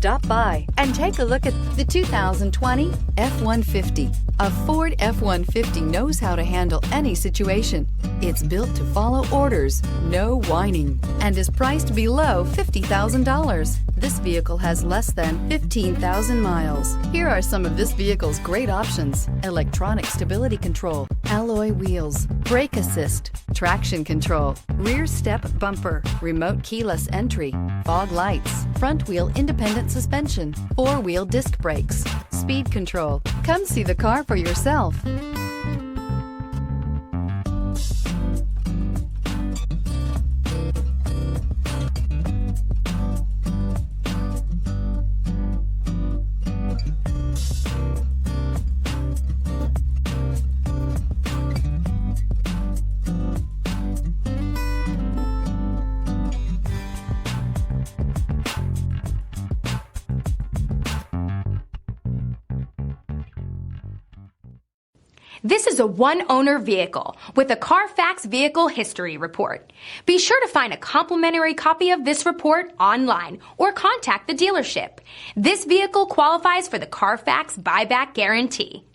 Stop by and take a look at the 2020 F-150. A Ford F-150 knows how to handle any situation. It's built to follow orders, no whining, and is priced below $50,000. This vehicle has less than 15,000 miles. Here are some of this vehicle's great options: electronic stability control, alloy wheels, brake assist, traction control, rear step bumper, remote keyless entry, fog lights, front wheel independent suspension, four-wheel disc brakes, speed control. Come see the car for yourself. This is a one-owner vehicle with a Carfax Vehicle History Report. Be sure to find a complimentary copy of this report online or contact the dealership. This vehicle qualifies for the Carfax Buyback Guarantee.